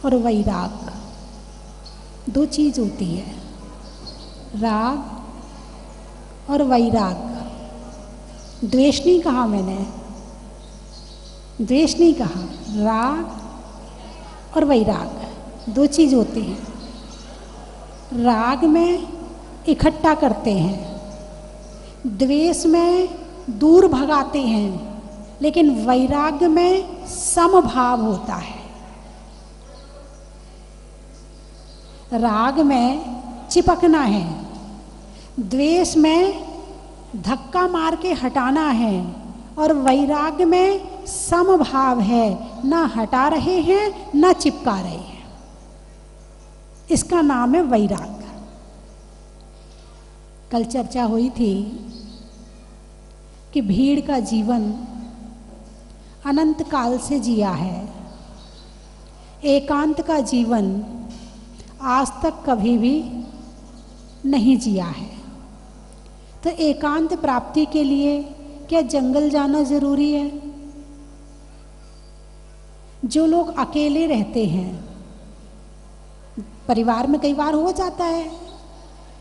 और वैराग, दो चीज होती है, राग और वैराग। द्वेष नहीं कहा मैंने, द्वेष नहीं कहा, राग और वैराग दो चीज होती हैं। राग में इकट्ठा करते हैं, द्वेष में दूर भगाते हैं, लेकिन वैराग्य में समभाव होता है। राग में चिपकना है, द्वेष में धक्का मार के हटाना है, और वैराग्य में समभाव है, ना हटा रहे हैं ना चिपका रहे हैं। इसका नाम है वैराग्य। कल चर्चा हुई थी कि भीड़ का जीवन अनंत काल से जिया है, एकांत का जीवन आज तक कभी भी नहीं जिया है। तो एकांत प्राप्ति के लिए क्या जंगल जाना जरूरी है? जो लोग अकेले रहते हैं, परिवार में कई बार हो जाता है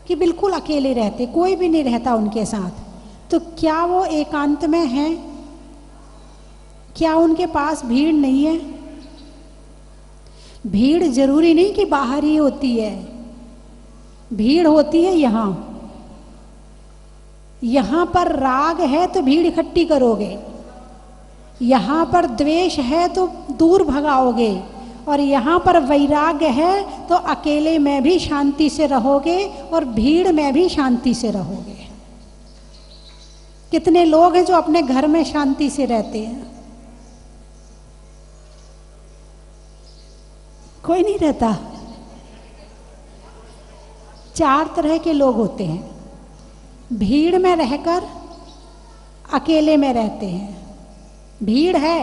कि बिल्कुल अकेले रहते, कोई भी नहीं रहता उनके साथ, तो क्या वो एकांत में हैं? क्या उनके पास भीड़ नहीं है? भीड़ जरूरी नहीं कि बाहर ही होती है, भीड़ होती है यहाँ। यहाँ पर राग है तो भीड़ इकट्ठी करोगे, यहाँ पर द्वेष है तो दूर भगाओगे, और यहाँ पर वैराग्य है तो अकेले में भी शांति से रहोगे और भीड़ में भी शांति से रहोगे। कितने लोग हैं जो अपने घर में शांति से रहते हैं? कोई नहीं रहता। चार तरह के लोग होते हैं, भीड़ में रहकर अकेले में रहते हैं, भीड़ है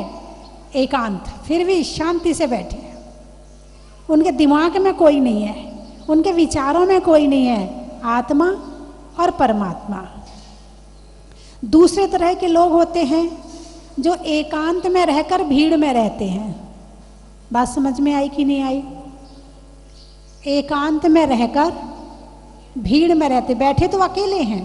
एकांत फिर भी शांति से बैठे हैं, उनके दिमाग में कोई नहीं है, उनके विचारों में कोई नहीं है, आत्मा और परमात्मा। दूसरे तरह के लोग होते हैं जो एकांत में रहकर भीड़ में रहते हैं। बात समझ में आई कि नहीं आई? एकांत में रहकर भीड़ में रहते, बैठे तो अकेले हैं,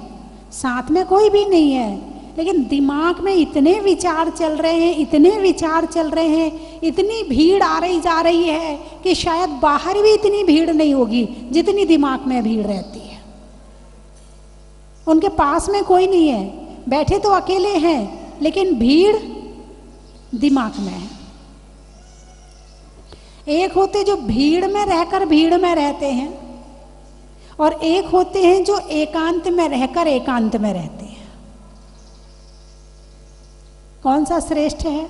साथ में कोई भी नहीं है, लेकिन दिमाग में इतने विचार चल रहे हैं, इतने विचार चल रहे हैं, इतनी भीड़ आ रही जा रही है कि शायद बाहर भी इतनी भीड़ नहीं होगी जितनी दिमाग में भीड़ रहती है। उनके पास में कोई नहीं है, बैठे तो अकेले हैं, लेकिन भीड़ दिमाग में है। एक होते जो भीड़ में रहकर भीड़ में रहते हैं, और एक होते हैं जो एकांत में रहकर एकांत में रहते हैं। कौन सा श्रेष्ठ है?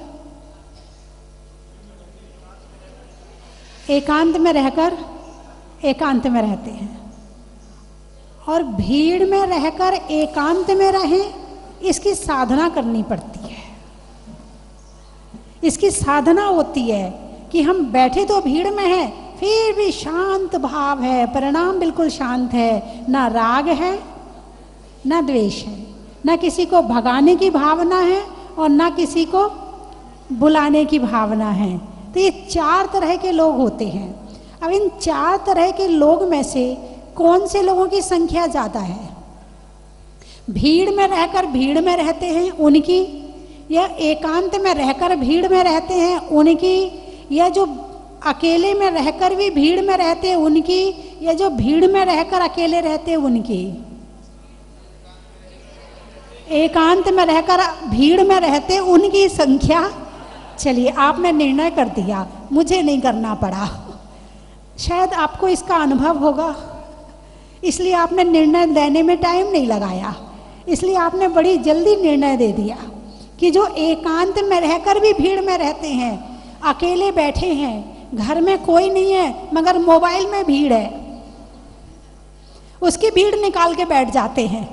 एकांत में रहकर एकांत में रहते हैं, और भीड़ में रहकर एकांत में रहें, इसकी साधना करनी पड़ती है। इसकी साधना होती है कि हम बैठे तो भीड़ में हैं, फिर भी शांत भाव है, परिणाम बिल्कुल शांत है, ना राग है ना द्वेष है, ना किसी को भगाने की भावना है और ना किसी को बुलाने की भावना है। तो ये चार तरह के लोग होते हैं। अब इन चार तरह के लोग में से कौन से लोगों की संख्या ज़्यादा है? भीड़ में रहकर भीड़ में रहते हैं उनकी, या एकांत में रहकर भीड़ में रहते हैं उनकी, या जो अकेले में रहकर भी भीड़ में रहते हैं उनकी, या जो भीड़ में रहकर अकेले रहते हैं उनकी? एकांत में रहकर भीड़ में रहते उनकी संख्या। चलिए, आपने निर्णय कर दिया, मुझे नहीं करना पड़ा। शायद आपको इसका अनुभव होगा, इसलिए आपने निर्णय लेने में टाइम नहीं लगाया, इसलिए आपने बड़ी जल्दी निर्णय दे दिया कि जो एकांत में रहकर भी भीड़ में रहते हैं, अकेले बैठे हैं, घर में कोई नहीं है मगर मोबाइल में भीड़ है, उसकी भीड़ निकाल के बैठ जाते हैं।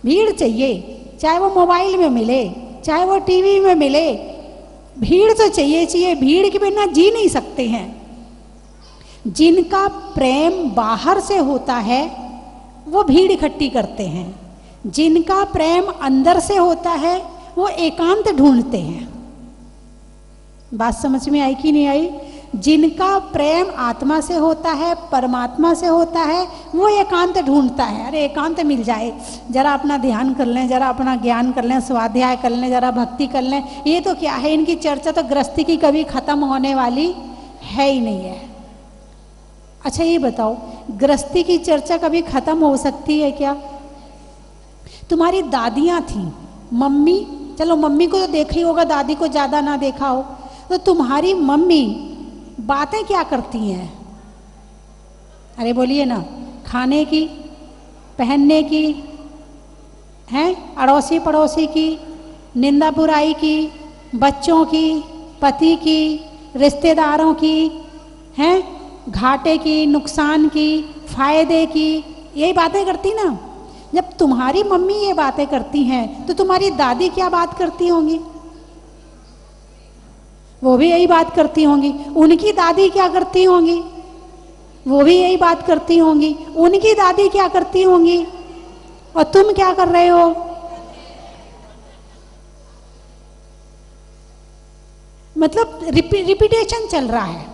भीड़ चाहिए, चाहे वो मोबाइल में मिले, चाहे वो टीवी में मिले, भीड़ तो चाहिए चाहिए, भीड़ के बिना जी नहीं सकते हैं। जिनका प्रेम बाहर से होता है वो भीड़ इकट्ठी करते हैं, जिनका प्रेम अंदर से होता है वो एकांत ढूंढते हैं। बात समझ में आई कि नहीं आई? जिनका प्रेम आत्मा से होता है, परमात्मा से होता है, वो एकांत ढूंढता है। अरे एकांत मिल जाए, जरा अपना ध्यान कर लें, जरा अपना ज्ञान कर लें, स्वाध्याय कर लें, जरा भक्ति कर लें। ये तो क्या है, इनकी चर्चा तो गृहस्थी की कभी खत्म होने वाली है ही नहीं है। अच्छा ये बताओ, गृहस्थी की चर्चा कभी खत्म हो सकती है क्या? तुम्हारी दादियाँ थीं, मम्मी, चलो मम्मी को तो देखा ही होगा, दादी को ज़्यादा ना देखा हो, तो तुम्हारी मम्मी बातें क्या करती हैं? अरे बोलिए ना, खाने की, पहनने की, हैं, अड़ोसी पड़ोसी की, निंदा बुराई की, बच्चों की, पति की, रिश्तेदारों की, हैं, घाटे की, नुकसान की, फायदे की, यही बातें करती ना। जब तुम्हारी मम्मी ये बातें करती हैं तो तुम्हारी दादी क्या बात करती होंगी? वो भी यही बात करती होंगी। उनकी दादी क्या करती होंगी? वो भी यही बात करती होंगी। उनकी दादी क्या करती होंगी? और तुम क्या कर रहे हो? मतलब रिपीटेशन चल रहा है,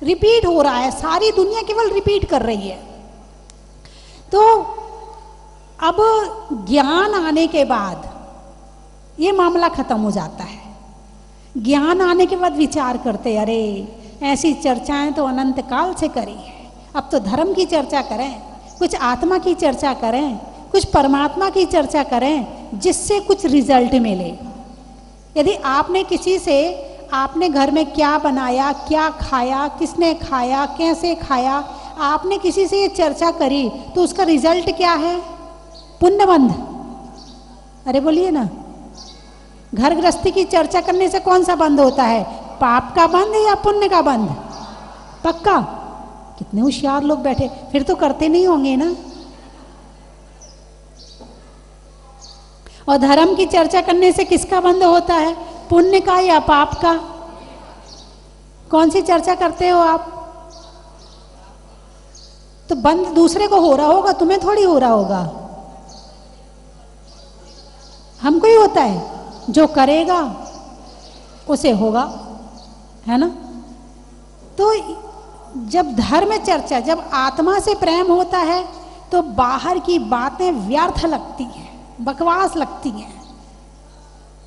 रिपीट हो रहा है, सारी दुनिया केवल रिपीट कर रही है। तो अब ज्ञान आने के बाद ये मामला खत्म हो जाता है। ज्ञान आने के बाद विचार करते, अरे ऐसी चर्चाएं तो अनंत काल से करी है, अब तो धर्म की चर्चा करें, कुछ आत्मा की चर्चा करें, कुछ परमात्मा की चर्चा करें, जिससे कुछ रिजल्ट मिले। यदि आपने किसी से, आपने घर में क्या बनाया, क्या खाया, किसने खाया, कैसे खाया, आपने किसी से ये चर्चा करी, तो उसका रिजल्ट क्या है? पुण्य बंध। अरे बोलिए ना, घर गृहस्थी की चर्चा करने से कौन सा बंध होता है? पाप का बंध या पुण्य का बंध? पक्का? कितने होशियार लोग बैठे, फिर तो करते नहीं होंगे ना। और धर्म की चर्चा करने से किसका बंध होता है? पुण्य का या पाप का? कौन सी चर्चा करते हो आप? तो बंध दूसरे को हो रहा होगा, तुम्हें थोड़ी हो रहा होगा। हमको ही होता है, जो करेगा उसे होगा, है ना। तो जब धर्म चर्चा, जब आत्मा से प्रेम होता है तो बाहर की बातें व्यर्थ लगती हैं, बकवास लगती हैं।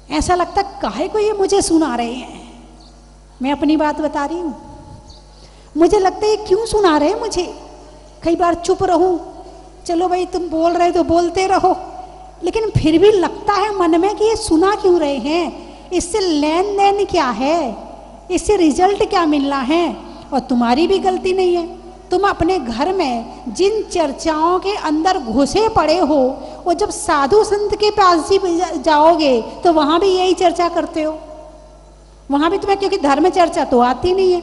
ऐसा लगता काहे को ये मुझे सुना रहे हैं। मैं अपनी बात बता रही हूँ, मुझे लगता है क्यों सुना रहे हैं मुझे। कई बार चुप रहूं, चलो भाई तुम बोल रहे तो बोलते रहो, लेकिन फिर भी लगता है मन में कि ये सुना क्यों रहे हैं, इससे लेन देन क्या है, इससे रिजल्ट क्या मिलना है। और तुम्हारी भी गलती नहीं है, तुम अपने घर में जिन चर्चाओं के अंदर घुसे पड़े हो, और जब साधु संत के पास भी जाओगे तो वहाँ भी यही चर्चा करते हो। वहाँ भी तुम्हें, क्योंकि धर्म चर्चा तो आती नहीं है।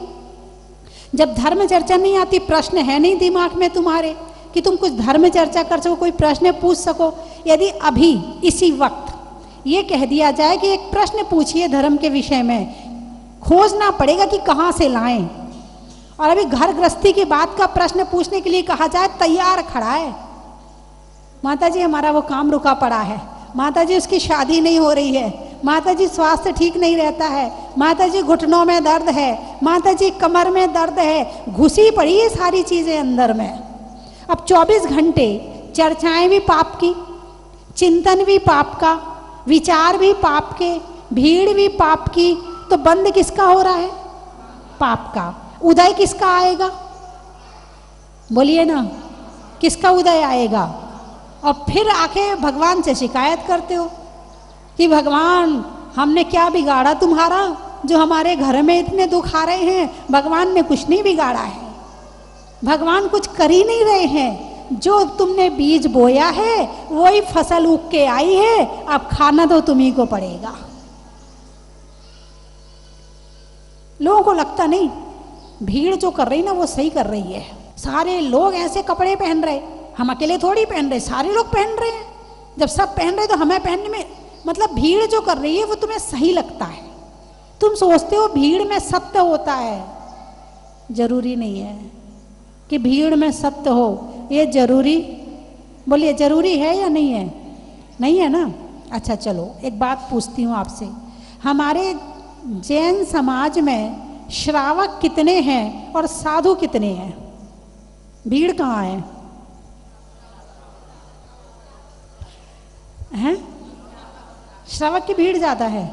जब धर्म चर्चा नहीं आती, प्रश्न है नहीं दिमाग में तुम्हारे कि तुम कुछ धर्म चर्चा कर सको, कोई प्रश्न पूछ सको। यदि अभी इसी वक्त ये कह दिया जाए कि एक प्रश्न पूछिए धर्म के विषय में, खोजना पड़ेगा कि कहाँ से लाएं। और अभी घर गृहस्थी की बात का प्रश्न पूछने के लिए कहा जाए, तैयार खड़ा है, माता जी हमारा वो काम रुका पड़ा है, माता जी उसकी शादी नहीं हो रही है, माता जी स्वास्थ्य ठीक नहीं रहता है, माता जी घुटनों में दर्द है, माता जी कमर में दर्द है, घुसी पड़ी है सारी चीजें अंदर में। अब 24 घंटे चर्चाएं भी पाप की, चिंतन भी पाप का, विचार भी पाप के, भीड़ भी पाप की, तो बंद किसका हो रहा है? पाप का। उदय किसका आएगा? बोलिए ना, किसका उदय आएगा? और फिर आके भगवान से शिकायत करते हो कि भगवान हमने क्या बिगाड़ा तुम्हारा जो हमारे घर में इतने दुख आ रहे हैं। भगवान ने कुछ नहीं बिगाड़ा है, भगवान कुछ कर ही नहीं रहे हैं। जो तुमने बीज बोया है वही फसल उग के आई है, अब खाना तो तुम्ही को पड़ेगा। लोगों को लगता नहीं, भीड़ जो कर रही ना वो सही कर रही है। सारे लोग ऐसे कपड़े पहन रहे, हम अकेले थोड़ी पहन रहे, सारे लोग पहन रहे हैं। जब सब पहन रहे तो हमें पहनने में, मतलब भीड़ जो कर रही है वो तुम्हें सही लगता है। तुम सोचते हो भीड़ में सत्य होता है, जरूरी नहीं है कि भीड़ में सत्य हो, ये जरूरी, बोलिए जरूरी है या नहीं है? नहीं है ना। अच्छा चलो एक बात पूछती हूँ आपसे, हमारे जैन समाज में श्रावक कितने हैं और साधु कितने हैं? भीड़ कहाँ है? हैं? श्रावक की भीड़ ज्यादा है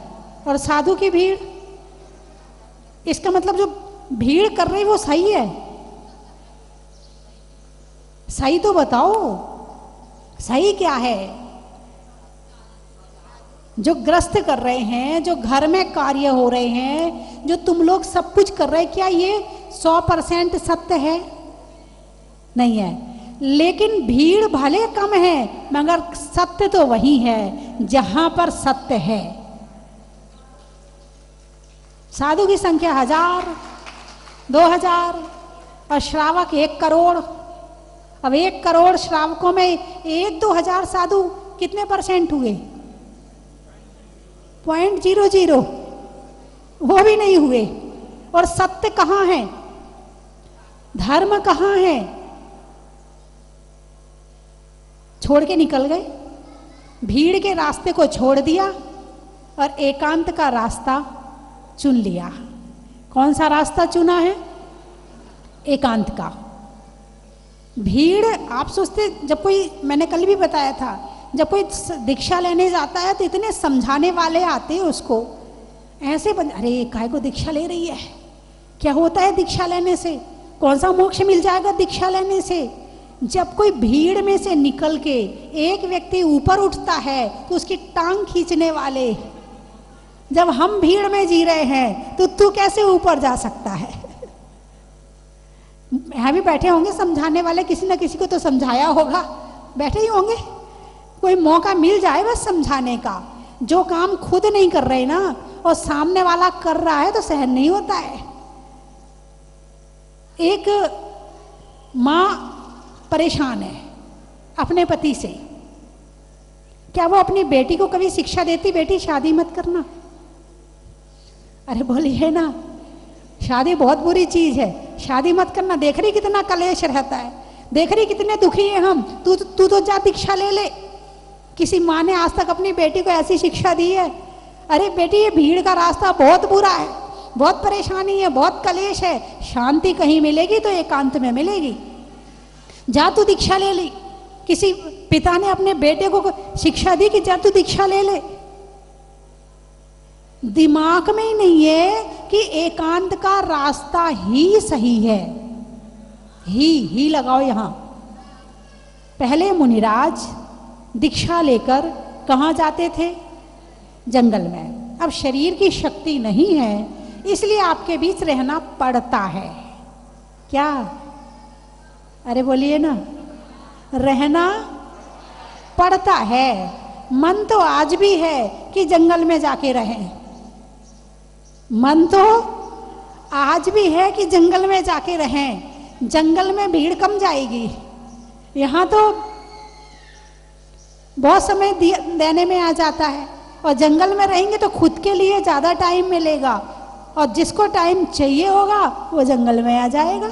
और साधु की भीड़, इसका मतलब जो भीड़ कर रही वो सही है? सही तो बताओ, सही क्या है? जो ग्रस्त कर रहे हैं, जो घर में कार्य हो रहे हैं, जो तुम लोग सब कुछ कर रहे हैं, क्या ये 100% सत्य है? नहीं है। लेकिन भीड़ भले कम है मगर सत्य तो वही है जहां पर सत्य है। साधु की संख्या 1000, 2000 और श्रावक 1 करोड़। अब 1 करोड़ श्रावकों में 1-2 हजार साधु कितने % हुए? 0.00, वो भी नहीं हुए। और सत्य कहाँ है? धर्म कहाँ है? छोड़ के निकल गए, भीड़ के रास्ते को छोड़ दिया और एकांत का रास्ता चुन लिया। कौन सा रास्ता चुना है? एकांत का। भीड़, आप सोचते, जब कोई, मैंने कल भी बताया था, जब कोई दीक्षा लेने जाता है तो इतने समझाने वाले आते हैं उसको, ऐसे अरे काय को दीक्षा ले रही है, क्या होता है दीक्षा लेने से, कौन सा मोक्ष मिल जाएगा दीक्षा लेने से। जब कोई भीड़ में से निकल के एक व्यक्ति ऊपर उठता है तो उसकी टांग खींचने वाले, जब हम भीड़ में जी रहे हैं तो तू कैसे ऊपर जा सकता है? यहाँ भी बैठे होंगे समझाने वाले, किसी न किसी को तो समझाया होगा, बैठे ही होंगे। कोई मौका मिल जाए बस समझाने का। जो काम खुद नहीं कर रहे ना और सामने वाला कर रहा है तो सहन नहीं होता है। एक माँ परेशान है अपने पति से, क्या वो अपनी बेटी को कभी शिक्षा देती, बेटी शादी मत करना? अरे बोलिए ना, शादी बहुत बुरी चीज है, शादी मत करना। देख रही कितना कलेश रहता है, देख रही कितने दुखी हैं हम, तू तो जा दीक्षा ले ले। किसी माँ ने आज तक अपनी बेटी को ऐसी शिक्षा दी है? अरे बेटी, ये भीड़ का रास्ता बहुत बुरा है, बहुत परेशानी है, बहुत कलेश है, शांति कहीं मिलेगी तो एकांत में मिलेगी। जा तू दीक्षा ले ली। किसी पिता ने अपने बेटे को शिक्षा दी कि जा तू दीक्षा ले ले। दिमाग में ही नहीं है कि एकांत का रास्ता ही सही है। ही लगाओ यहां। पहले मुनिराज दीक्षा लेकर कहां जाते थे? जंगल में। अब शरीर की शक्ति नहीं है, इसलिए आपके बीच रहना पड़ता है। क्या? अरे बोलिए ना, रहना पड़ता है। मन तो आज भी है कि जंगल में जाके रहें, मन तो आज भी है कि जंगल में जाके रहें। जंगल में भीड़ कम जाएगी, यहाँ तो बहुत समय देने में आ जाता है, और जंगल में रहेंगे तो खुद के लिए ज़्यादा टाइम मिलेगा, और जिसको टाइम चाहिए होगा वो जंगल में आ जाएगा।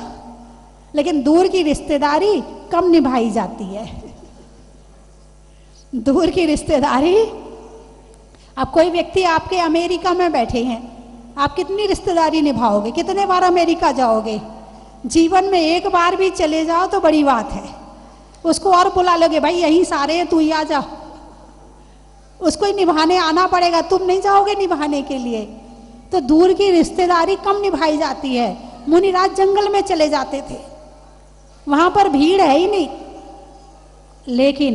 लेकिन दूर की रिश्तेदारी कम निभाई जाती है। दूर की रिश्तेदारी, अब कोई व्यक्ति आपके अमेरिका में बैठे हैं, आप कितनी रिश्तेदारी निभाओगे? कितने बार अमेरिका जाओगे? जीवन में एक बार भी चले जाओ तो बड़ी बात है। उसको और बुला लोगे, भाई यहीं सारे हैं, तू ही आ जा। उसको ही निभाने आना पड़ेगा, तुम नहीं जाओगे निभाने के लिए। तो दूर की रिश्तेदारी कम निभाई जाती है। मुनिराज जंगल में चले जाते थे, वहां पर भीड़ है ही नहीं, लेकिन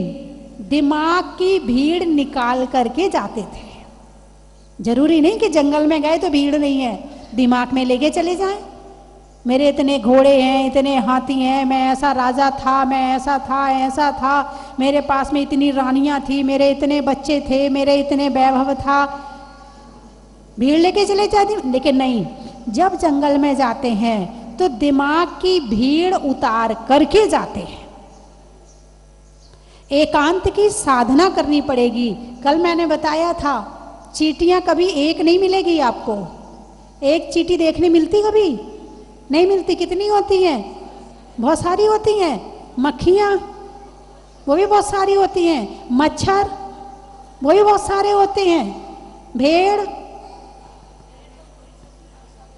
दिमाग की भीड़ निकाल करके जाते थे। जरूरी नहीं कि जंगल में गए तो भीड़ नहीं है, दिमाग में लेके चले जाएं। मेरे इतने घोड़े हैं, इतने हाथी हैं, मैं ऐसा राजा था, मैं ऐसा था, ऐसा था, मेरे पास में इतनी रानियां थी, मेरे इतने बच्चे थे, मेरे इतने वैभव था। भीड़ लेके चले जाती, लेकिन नहीं, जब जंगल में जाते हैं तो दिमाग की भीड़ उतार करके जाते हैं। एकांत की साधना करनी पड़ेगी। कल मैंने बताया था, चींटियां कभी एक नहीं मिलेगी आपको। एक चींटी देखने मिलती कभी नहीं मिलती। कितनी होती हैं? बहुत सारी होती हैं। मक्खियाँ वो भी बहुत सारी होती हैं। मच्छर वो भी बहुत सारे होते हैं। भेड़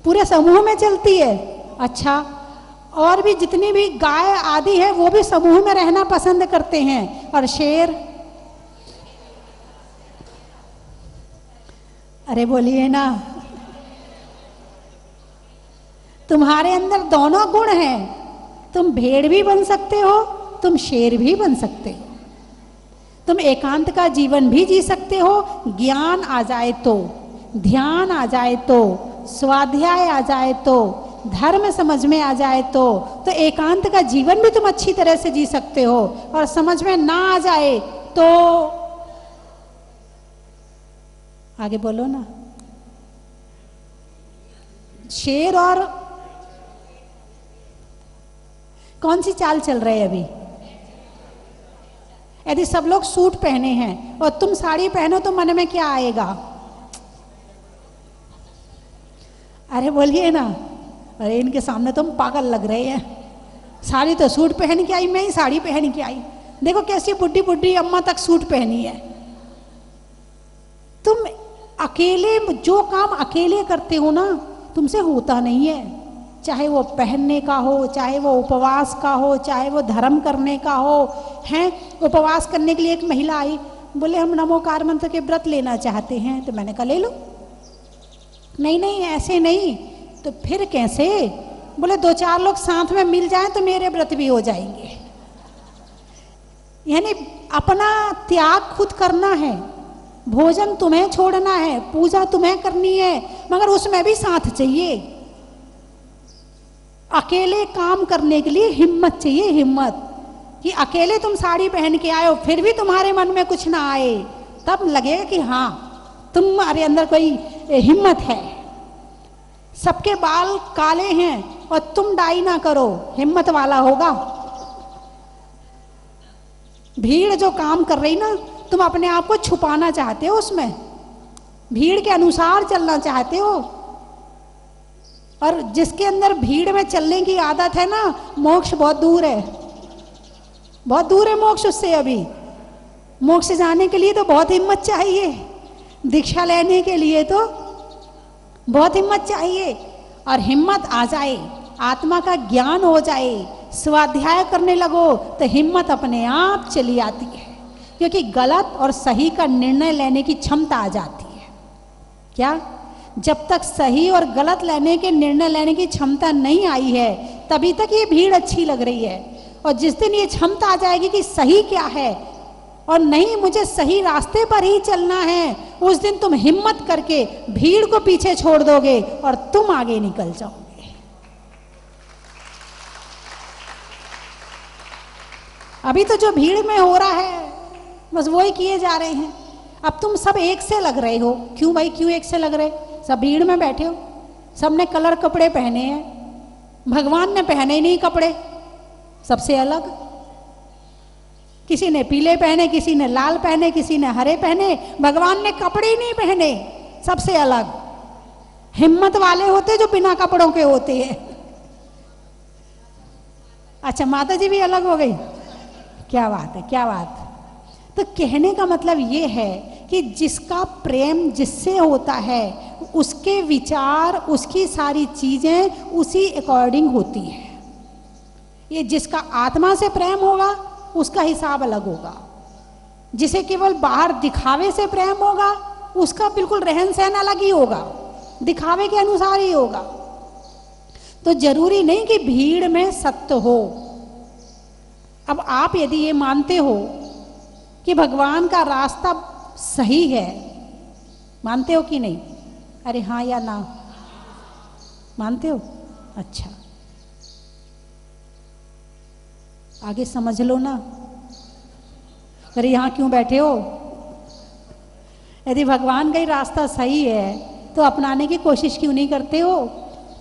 पूरे समूह में चलती है। अच्छा, और भी जितनी भी गाय आदि है वो भी समूह में रहना पसंद करते हैं। और शेर, अरे बोलिए ना, तुम्हारे अंदर दोनों गुण हैं। तुम भेड़ भी बन सकते हो, तुम शेर भी बन सकते हो। तुम एकांत का जीवन भी जी सकते हो, ज्ञान आ जाए तो, ध्यान आ जाए तो, स्वाध्याय आ जाए तो, धर्म समझ में आ जाए तो एकांत का जीवन भी तुम अच्छी तरह से जी सकते हो। और समझ में ना आ जाए तो आगे बोलो ना। शेर और कौन सी चाल चल रही है अभी? यदि सब लोग सूट पहने हैं और तुम साड़ी पहनो तो मन में क्या आएगा? अरे बोलिए ना, अरे इनके सामने तुम पागल लग रहे हैं, साड़ी तो सूट पहन के आई, मैं ही साड़ी पहन के आई, देखो कैसी बुढ़ी बुढ़ी अम्मा तक सूट पहनी है। तुम अकेले जो काम अकेले करते हो ना, तुमसे होता नहीं है। चाहे वो पहनने का हो, चाहे वो उपवास का हो, चाहे वो धर्म करने का हो। हैं, उपवास करने के लिए एक महिला आई, बोले हम नमोकार मंत्र के व्रत लेना चाहते हैं। तो मैंने कहा ले लो। नहीं नहीं ऐसे नहीं। तो फिर कैसे? बोले 2-4 लोग साथ में मिल जाएं तो मेरे व्रत भी हो जाएंगे। यानी अपना त्याग खुद करना है, भोजन तुम्हें छोड़ना है, पूजा तुम्हें करनी है, मगर उसमें भी साथ चाहिए। अकेले काम करने के लिए हिम्मत चाहिए, हिम्मत। कि अकेले तुम साड़ी पहन के आए हो फिर भी तुम्हारे मन में कुछ ना आए, तब लगेगा कि हाँ तुम्हारे अंदर कोई हिम्मत है। सबके बाल काले हैं और तुम डाई ना करो, हिम्मत वाला होगा। भीड़ जो काम कर रही ना, तुम अपने आप को छुपाना चाहते हो, उसमें भीड़ के अनुसार चलना चाहते हो। और जिसके अंदर भीड़ में चलने की आदत है ना, मोक्ष बहुत दूर है, बहुत दूर है मोक्ष उससे। अभी मोक्ष जाने के लिए तो बहुत हिम्मत चाहिए, दीक्षा लेने के लिए तो बहुत हिम्मत चाहिए। और हिम्मत आ जाए, आत्मा का ज्ञान हो जाए, स्वाध्याय करने लगो तो हिम्मत अपने आप चली आती है। क्योंकि गलत और सही का निर्णय लेने की क्षमता आ जाती है। क्या? जब तक सही और गलत लेने के निर्णय लेने की क्षमता नहीं आई है, तभी तक ये भीड़ अच्छी लग रही है। और जिस दिन ये क्षमता आ जाएगी कि सही क्या है और नहीं मुझे सही रास्ते पर ही चलना है, उस दिन तुम हिम्मत करके भीड़ को पीछे छोड़ दोगे और तुम आगे निकल जाओगे। अभी तो जो भीड़ में हो रहा है बस वही किए जा रहे हैं। अब तुम सब एक से लग रहे हो। क्यों भाई, क्यों एक से लग रहे? सब भीड़ में बैठे हो, सबने कलर कपड़े पहने हैं, भगवान ने पहने ही नहीं कपड़े, सबसे अलग। किसी ने पीले पहने, किसी ने लाल पहने, किसी ने हरे पहने, भगवान ने कपड़े ही नहीं पहने, सबसे अलग। हिम्मत वाले होते जो बिना कपड़ों के होते हैं। अच्छा, माता जी भी अलग हो गई, क्या बात है, क्या बात। तो कहने का मतलब ये है कि जिसका प्रेम जिससे होता है, उसके विचार, उसकी सारी चीजें उसी अकॉर्डिंग होती है। ये जिसका आत्मा से प्रेम होगा उसका हिसाब अलग होगा। जिसे केवल बाहर दिखावे से प्रेम होगा उसका बिल्कुल रहन सहन अलग ही होगा, दिखावे के अनुसार ही होगा। तो जरूरी नहीं कि भीड़ में सत्य हो। अब आप यदि ये मानते हो कि भगवान का रास्ता सही है, मानते हो कि नहीं? अरे हाँ या ना, मानते हो? अच्छा, आगे समझ लो ना। अरे यहाँ क्यों बैठे हो? यदि भगवान का ही रास्ता सही है तो अपनाने की कोशिश क्यों नहीं करते हो?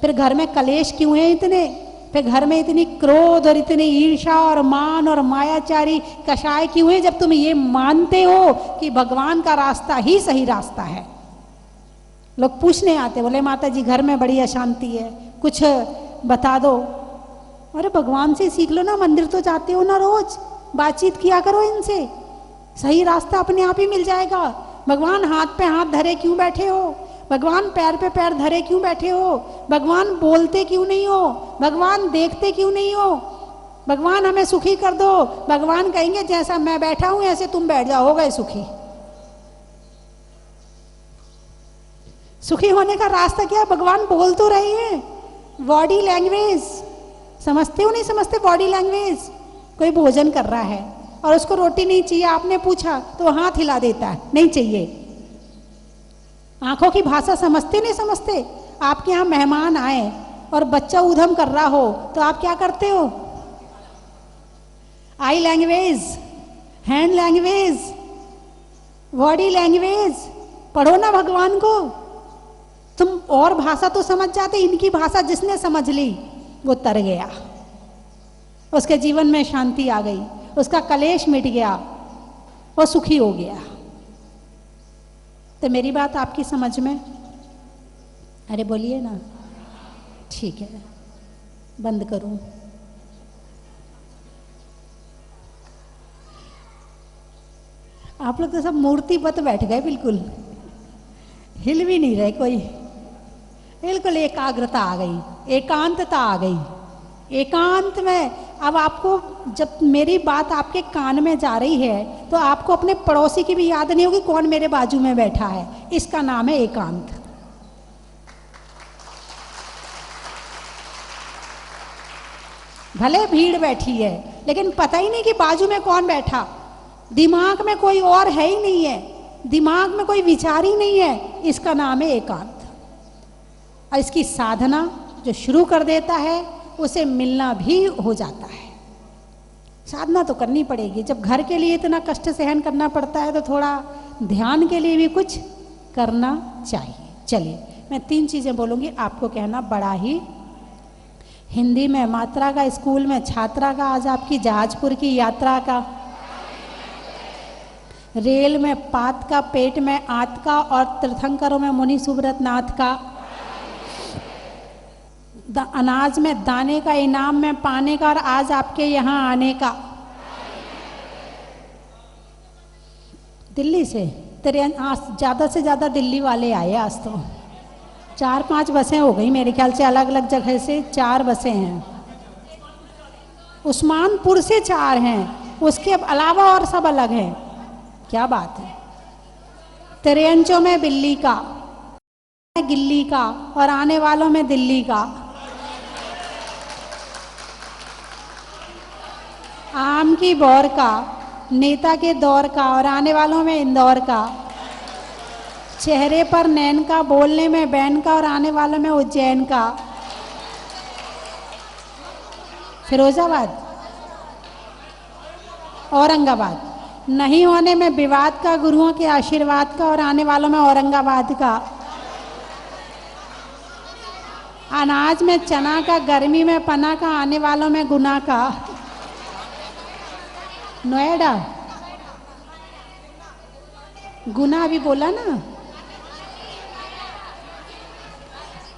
फिर घर में कलेश क्यों है इतने? फिर घर में इतनी क्रोध और इतनी ईर्ष्या और मान और मायाचारी कषाय क्यों है, जब तुम ये मानते हो कि भगवान का रास्ता ही सही रास्ता है? लोग पूछने आते, बोले माता जी घर में बड़ी अशांति है, कुछ बता दो। अरे भगवान से सीख लो ना, मंदिर तो जाते हो ना रोज, बातचीत किया करो इनसे, सही रास्ता अपने आप ही मिल जाएगा। भगवान हाथ पे हाथ धरे क्यों बैठे हो? भगवान पैर पे पैर धरे क्यों बैठे हो? भगवान बोलते क्यों नहीं हो? भगवान देखते क्यों नहीं हो? भगवान हमें सुखी कर दो। भगवान कहेंगे जैसा मैं बैठा हूं ऐसे तुम बैठ जाओ, हो गए सुखी। सुखी होने का रास्ता क्या? भगवान बोल तो रहे हैं, बॉडी लैंग्वेज समझते हो नहीं समझते? बॉडी लैंग्वेज, कोई भोजन कर रहा है और उसको रोटी नहीं चाहिए, आपने पूछा तो वो हाथ हिला देता है, नहीं चाहिए। आंखों की भाषा समझते नहीं समझते? आपके यहाँ मेहमान आए और बच्चा ऊधम कर रहा हो तो आप क्या करते हो? Eye language, hand language, body language पढ़ो ना भगवान को। तुम और भाषा तो समझ जाते, इनकी भाषा जिसने समझ ली वो तर गया, उसके जीवन में शांति आ गई, उसका कलेश मिट गया, वो सुखी हो गया। तो मेरी बात आपकी समझ में? अरे बोलिए ना। ठीक है, बंद करूं? आप लोग तो सब मूर्तिवत बैठ गए, बिल्कुल हिल भी नहीं रहे कोई। बिल्कुल एकाग्रता आ गई, एकांतता आ गई। एकांत में अब आपको, जब मेरी बात आपके कान में जा रही है तो आपको अपने पड़ोसी की भी याद नहीं होगी कौन मेरे बाजू में बैठा है। इसका नाम है एकांत। भले भीड़ बैठी है लेकिन पता ही नहीं कि बाजू में कौन बैठा। दिमाग में कोई और है ही नहीं है, दिमाग में कोई विचार ही नहीं है। इसका नाम है एकांत। और इसकी साधना जो शुरू कर देता है उसे मिलना भी हो जाता है। साधना तो करनी पड़ेगी। जब घर के लिए इतना कष्ट सहन करना पड़ता है तो थोड़ा ध्यान के लिए भी कुछ करना चाहिए। चलिए मैं 3 चीज़ें बोलूँगी, आपको कहना बड़ा ही। हिंदी में मात्रा का, स्कूल में छात्रा का, आज आपकी जहाजपुर की यात्रा का, रेल में पात का, पेट में आत का, और तीर्थंकरों में मुनि सुब्रत नाथ का, अनाज में दाने का, इनाम में पाने का, और आज आपके यहाँ आने का। दिल्ली से ज़्यादा से ज़्यादा दिल्ली वाले आए आज तो। 4-5 बसें हो गई मेरे ख्याल से, अलग अलग जगह से 4 बसें हैं। उस्मानपुर से 4 हैं, उसके अलावा और सब अलग हैं। क्या बात है। तिरंचों में बिल्ली का, गिल्ली का, और आने वालों में दिल्ली का। आम की बौर का, नेता के दौर का, और आने वालों में इंदौर का। चेहरे पर नैन का, बोलने में बैन का, और आने वालों में उज्जैन का। फिरोजाबाद, औरंगाबाद। नहीं होने में विवाद का, गुरुओं के आशीर्वाद का, और आने वालों में औरंगाबाद का। अनाज में चना का, गर्मी में पना का, आने वालों में गुना का। नोएडा, गुना भी बोला ना।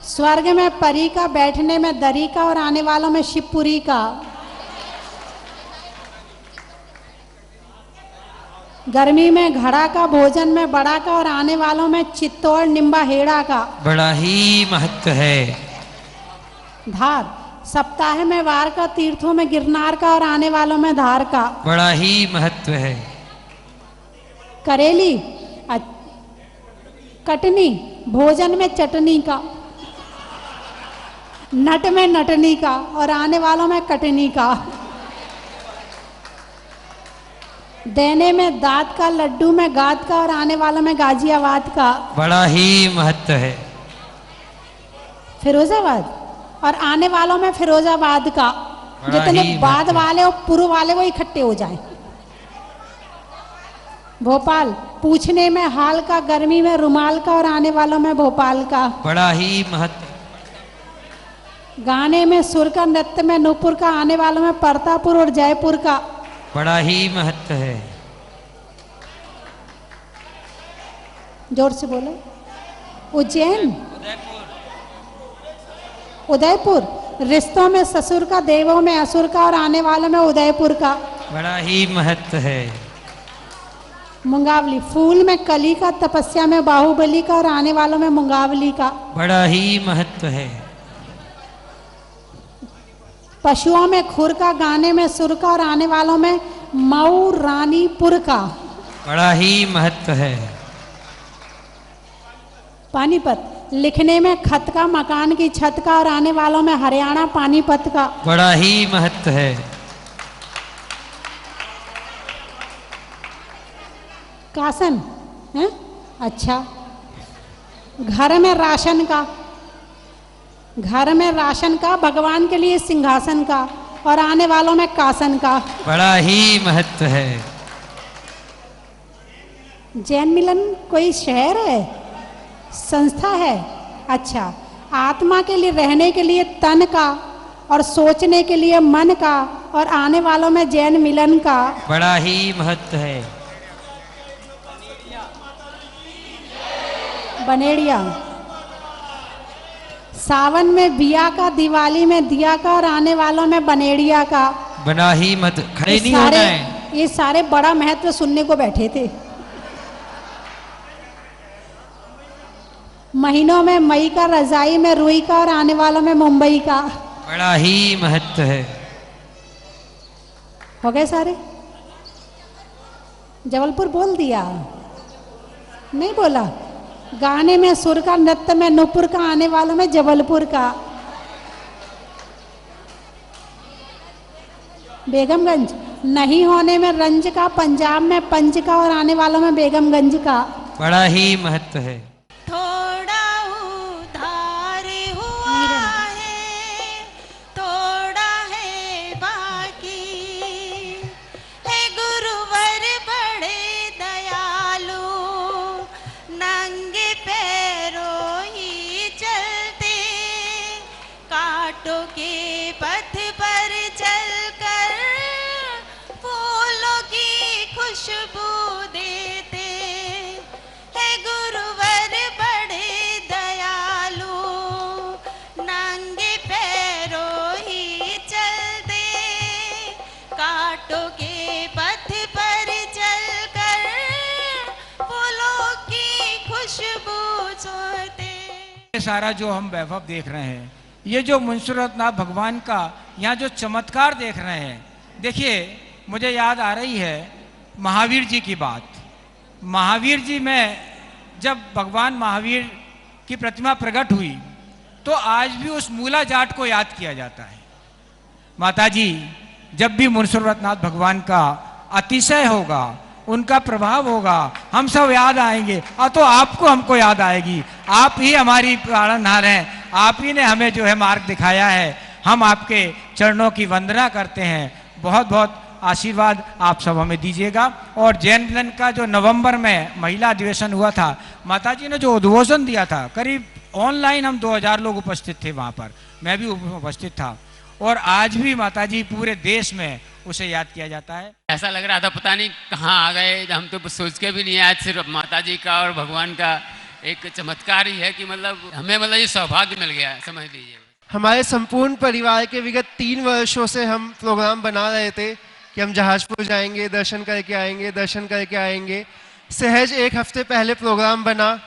स्वर्ग में परी का, बैठने में दरी का, और आने वालों में शिवपुरी का। गर्मी में घड़ा का, भोजन में बड़ा का, और आने वालों में चित्तौड़ निम्बा हेड़ा का। बड़ा ही महत्व है। धार, सप्ताह में वार का, तीर्थों में गिरनार का, और आने वालों में धार का। बड़ा ही महत्व है। करेली, कटनी, भोजन में चटनी का। नट में नटनी का, और आने वालों में कटनी का। देने में दांत का, लड्डू में गाद का, और आने वालों में गाजियाबाद का। बड़ा ही महत्व है। फिरोजाबाद, और आने वालों में फिरोजाबाद का। जितने बाद वाले और पूर्व वाले वो इकट्ठे हो जाएं। भोपाल, पूछने में हाल का, गर्मी में रुमाल का, और आने वालों में भोपाल का। बड़ा ही महत्व। गाने में सुर का, नृत्य में नूपुर का, आने वालों में परतापुर और जयपुर का। बड़ा ही महत्व है। जोर से बोलो। उज्जैन, उदयपुर, रिश्तों में ससुर का, देवों में असुर का, और आने वालों में उदयपुर का। बड़ा ही महत्व है। मुंगावली, फूल में कली का, तपस्या में बाहुबली का और आने वालों में मुंगावली का। बड़ा ही महत्व है। पशुओं में खुर का, गाने में सुर का और आने वालों में मऊ रानीपुर का। बड़ा ही महत्व है। पानीपत, लिखने में खत का, मकान की छत का और आने वालों में हरियाणा पानीपत का। बड़ा ही महत्व है। कासन है, अच्छा। घर में राशन का, घर में राशन का, भगवान के लिए सिंहासन का और आने वालों में कासन का। बड़ा ही महत्व है। जैन मिलन कोई शहर है, संस्था है? अच्छा। आत्मा के लिए, रहने के लिए तन का और सोचने के लिए मन का और आने वालों में जैन मिलन का। बड़ा ही महत्व है। बनेड़िया, सावन में बिया का, दिवाली में दिया का और आने वालों में बनेड़िया का। बड़ा ही महत्व, खड़े नहीं होना है। ये सारे बड़ा महत्व सुनने को बैठे थे। महीनों में मई का, रजाई में रुई का और आने वालों में मुंबई का। बड़ा ही महत्व है। हो गए सारे? जबलपुर बोल दिया? नहीं बोला? गाने में सुर का, नृत्य में नूपुर का, आने वालों में जबलपुर का। बेगमगंज, नहीं होने में रंज का, पंजाब में पंज का और आने वालों में बेगमगंज का। बड़ा ही महत्व है। थोड़ा उधार हुआ है, थोड़ा है बाकी, है गुरुवर बड़े दयालु, नंगे पैरों ही चलते, कांटों के पथ पर चलकर फूलों की खुशबू देते, है गुरुवर बड़े दयालु, नंगे पैरों ही चलते, कांटों के पथ पर चलकर फूलों की खुशबू छोड़ते। सारा जो हम वैभव देख रहे हैं, ये जो मुंशीरत्नाथ भगवान का यहाँ जो चमत्कार देख रहे हैं, देखिए मुझे याद आ रही है महावीर जी की बात। महावीर जी में जब भगवान महावीर की प्रतिमा प्रकट हुई तो आज भी उस मूला जाट को याद किया जाता है। माताजी, जब भी मुंशीरत्नाथ भगवान का अतिशय होगा, उनका प्रभाव होगा, हम सब याद आएंगे और तो आपको हमको याद आएगी। आप ही हमारी पालनहार हैं, आप ही ने हमें जो है मार्ग दिखाया है। हम आपके चरणों की वंदना करते हैं। बहुत बहुत आशीर्वाद आप सब हमें दीजिएगा। और जैन मिलन का जो नवंबर में महिला अधिवेशन हुआ था, माताजी ने जो उद्बोधन दिया था, करीब ऑनलाइन हम 2000 लोग उपस्थित थे वहाँ पर, मैं भी उपस्थित था। और आज भी माताजी पूरे देश में उसे याद किया जाता है। ऐसा लग रहा था पता नहीं कहाँ आ गए, हम तो सोच के भी नहीं आए। सिर्फ माताजी का और भगवान का एक चमत्कार ही है कि मतलब हमें मतलब ये सौभाग्य मिल गया, समझ लीजिए। हमारे संपूर्ण परिवार के विगत 3 वर्षों से हम प्रोग्राम बना रहे थे कि हम जहाजपुर जाएंगे, दर्शन करके आएंगे, दर्शन करके आएंगे। सहज 1 हफ्ते पहले प्रोग्राम बना,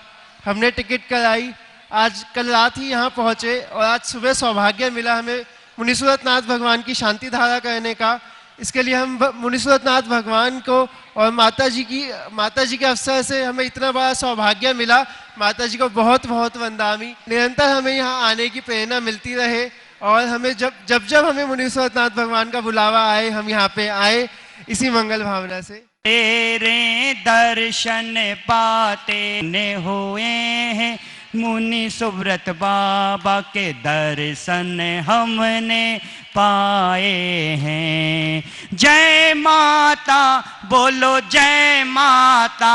हमने टिकट कराई, आज कल रात ही यहाँ पहुँचे और आज सुबह सौभाग्य मिला हमें मुनीश्वरनाथ भगवान की शांति धारा करने का। इसके लिए हम मुनीश्वरनाथ भगवान को और माता जी के अवसर से हमें इतना बड़ा सौभाग्य मिला। माता जी को बहुत बहुत वंदामी। निरंतर हमें यहाँ आने की प्रेरणा मिलती रहे और हमें जब हमें मुनीश्वरनाथ भगवान का बुलावा आए, हम यहाँ पे आए इसी मंगल भावना से। तेरे दर्शन पाते ने हुए हैं, मुनि सुब्रत बाबा के दर्शन हमने पाए हैं। जय माता बोलो, जय माता,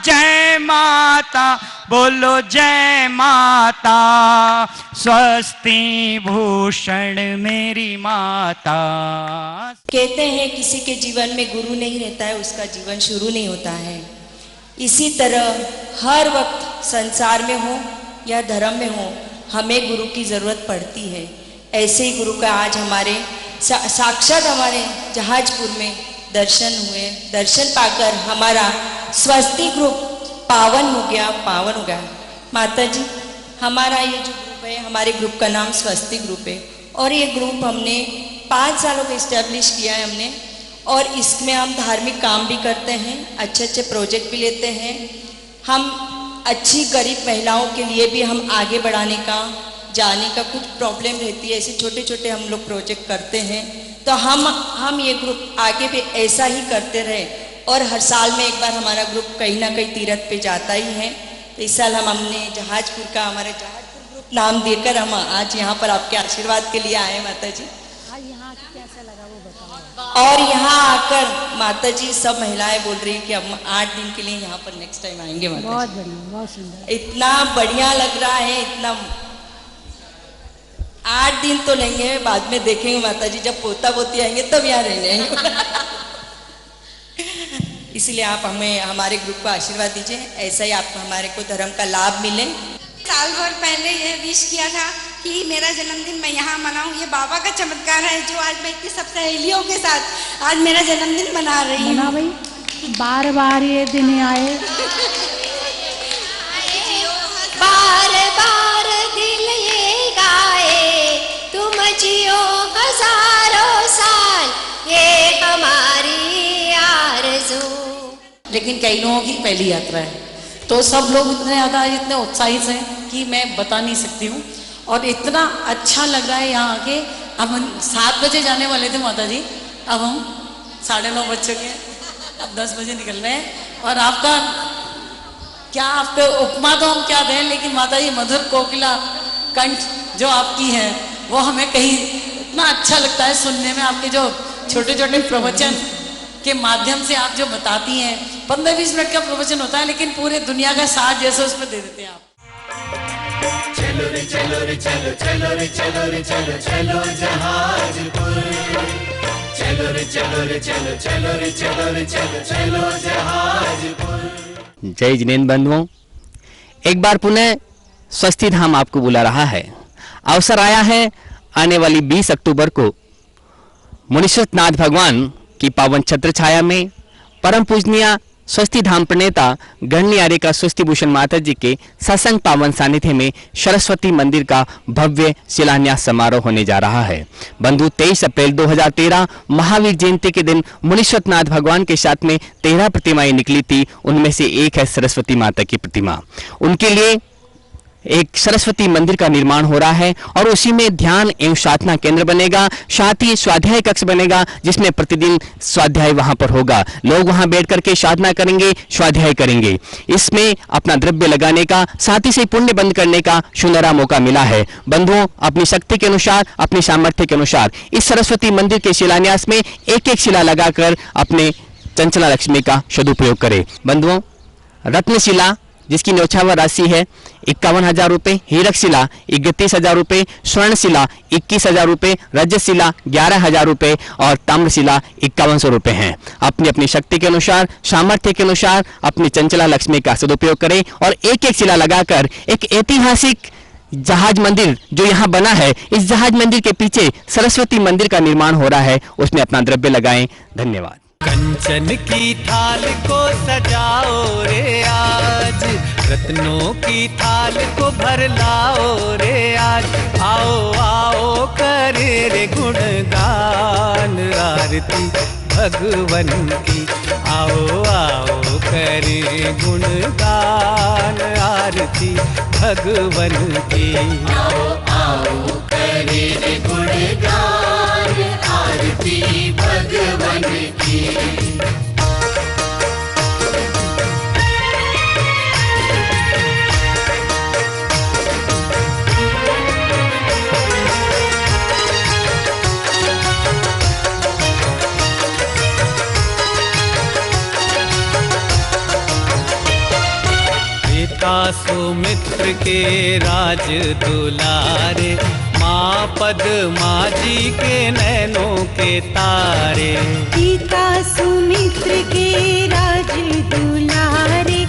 जय माता बोलो, जय माता, स्वस्ति भूषण मेरी माता। कहते हैं किसी के जीवन में गुरु नहीं रहता है, उसका जीवन शुरू नहीं होता है। इसी तरह हर वक्त संसार में हो या धर्म में हो, हमें गुरु की ज़रूरत पड़ती है। ऐसे ही गुरु का आज हमारे साक्षात हमारे जहाजपुर में दर्शन हुए, दर्शन पाकर हमारा स्वस्ति ग्रुप पावन हो गया। माता जी, हमारा ये जो ग्रुप है, हमारे ग्रुप का नाम स्वस्ति ग्रुप है और ये ग्रुप हमने 5 सालों में इस्टेब्लिश किया है हमने, और इसमें हम धार्मिक काम भी करते हैं, अच्छे प्रोजेक्ट भी लेते हैं। हम अच्छी गरीब महिलाओं के लिए भी हम आगे बढ़ाने का, जाने का कुछ प्रॉब्लम रहती है, ऐसे छोटे हम लोग प्रोजेक्ट करते हैं। तो हम ये ग्रुप आगे भी ऐसा ही करते रहे और हर साल में एक बार हमारा ग्रुप कहीं ना कहीं तीर्थ पे जाता ही है। तो इस साल हमने जहाजपुर का, हमारा जहाजपुर ग्रुप नाम देकर हम आज यहाँ पर आपके आशीर्वाद के लिए आए माता जी। यहाँ कैसा लगा वो बताओ। और यहाँ आकर माता जी सब महिलाएं बोल रही है कि हम 8 दिन के लिए यहाँ पर नेक्स्ट टाइम आएंगे माता जी। बहुत बढ़िया, बहुत सुंदर, इतना बढ़िया लग रहा है, इतना 8 दिन तो लेंगे, बाद में देखेंगे माता जी, जब पोता पोती आएंगे तब यहाँ रहने। इसलिए आप हमें, हमारे ग्रुप को आशीर्वाद दीजिए, ऐसा ही आपको हमारे को धर्म का लाभ मिले। साल भर पहले ये विश किया था कि मेरा जन्मदिन मैं यहाँ मनाऊं। ये बाबा का चमत्कार है जो आज मैं इतनी सब सहेलियों के साथ आज मेरा जन्मदिन मना रही हूँ। मना भाई, बार बार ये दिन आए, बार बार दिल ये गाए, तुम जियो हजारों साल, ये हमारी आरज़ू। लेकिन कई लोगों की पहली यात्रा है, तो सब लोग इतने ज़्यादा, इतने उत्साहित हैं कि मैं बता नहीं सकती हूँ। और इतना अच्छा लग रहा है यहाँ आके। हम 7 बजे जाने वाले थे माता जी, अब हम 9:30 बज चुके हैं, अब 10 बजे निकल रहे हैं। और आपका क्या, आपके उपमा तो हम क्या दें, लेकिन माता जी मधुर कोकिला कंठ जो आपकी है वो हमें कहीं इतना अच्छा लगता है सुनने में। आपके जो छोटे प्रवचन के माध्यम से आप जो बताती हैं, 15-20 मिनट का प्रवचन होता है लेकिन पूरे दुनिया का साथ जैसे उसमें दे देते हैं आप। चलो रे चलो रे चलो, चलो रे चलो रे चलो, चलो जहाजपुर। चलो रे चलो रे चलो, चलो रे चलो रे चलो, चलो जहाजपुर। जय जिनेंद्र बंधुओं, एक बार पुनः स्वस्ति धाम आपको बुला रहा है। अवसर आया है आने वाली 20 अक्टूबर को मुनीश्वरनाथ भगवान की पावन छत्र छाया में परम पूजनीय स्वस्ति धाम प्रणेता गणनी आर्यिका स्वस्ति भूषण माता जी के सत्संग पावन सानिध्य में सरस्वती मंदिर का भव्य शिलान्यास समारोह होने जा रहा है। बंधु 23 अप्रैल 2013 महावीर जयंती के दिन मुनीश्वरनाथ भगवान के साथ में 13 प्रतिमाएं निकली थी, उनमें से एक है सरस्वती माता की प्रतिमा। उनके लिए एक सरस्वती मंदिर का निर्माण हो रहा है और उसी में ध्यान एवं साधना केंद्र बनेगा, साथ ही स्वाध्याय कक्ष बनेगा जिसमें प्रतिदिन स्वाध्याय वहां पर होगा। लोग वहां बैठ करके साधना करेंगे, स्वाध्याय करेंगे। इसमें अपना द्रव्य लगाने का, साथ ही से पुण्य बंद करने का सुनहरा मौका मिला है। बंधुओं, अपनी शक्ति के अनुसार, अपनी सामर्थ्य के अनुसार इस सरस्वती मंदिर के शिलान्यास में एक एक शिला लगाकर अपने चंचला लक्ष्मी का सदुपयोग करें। बंधुओं, रत्नशिला जिसकी न्यौछावर राशि है 51,000 रुपये, हीरक शिला 31,000 रुपये, स्वर्णशिला 21,000 रुपये, रजतशिला 11,000 रुपये और ताम्रशिला 5100 रुपये हैं। अपनी अपनी शक्ति के अनुसार, सामर्थ्य के अनुसार अपनी चंचला लक्ष्मी का सदुपयोग करें और एक एक शिला लगाकर एक ऐतिहासिक जहाज मंदिर जो यहाँ बना है, इस जहाज मंदिर के पीछे सरस्वती मंदिर का निर्माण हो रहा है, उसमें अपना द्रव्य लगाएं। धन्यवाद। कंचन की थाल को सजाओ रे आज, रत्नों की थाल को भर लाओ रे आज। आओ आओ करे रे गुणगान आरती भगवन की। आओ आओ करे गुणगान आरती भगवन की। आओ आओ करे रे गुणगान आरती भगवन की। पिता सुमित्र के राज दुलारे, माँ पद्मा जी के नैनों के तारे। पिता सुमित्र के राज दुलारे,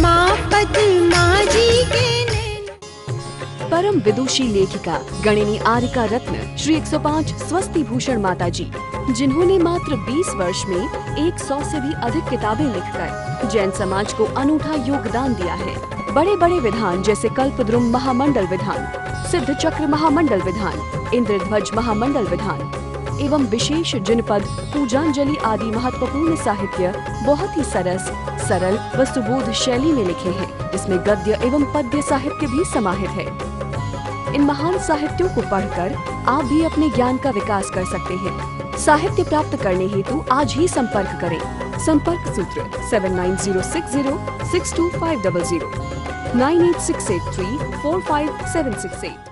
माँ पद्मा जी के नैनों। परम विदुषी लेखिका गणिनी आर्यिका रत्न श्री 105 स्वस्ति भूषण माता जी जिन्होंने मात्र 20 वर्ष में 100 से भी अधिक किताबें लिखकर जैन समाज को अनूठा योगदान दिया है। बड़े बड़े विधान जैसे कल्पद्रुम महामंडल विधान, सिद्ध चक्र महामंडल विधान, इंद्रध्वज महामंडल विधान एवं विशेष जिनपद, पूजांजलि आदि महत्वपूर्ण साहित्य बहुत ही सरल व सुबोध शैली में लिखे हैं, जिसमें गद्य एवं पद्य साहित्य भी समाहित है। इन महान साहित्यों को पढ़कर आप भी अपने ज्ञान का विकास कर सकते हैं। साहित्य प्राप्त करने हेतु आज ही संपर्क करें। संपर्क सूत्र 7906062500 98683456768।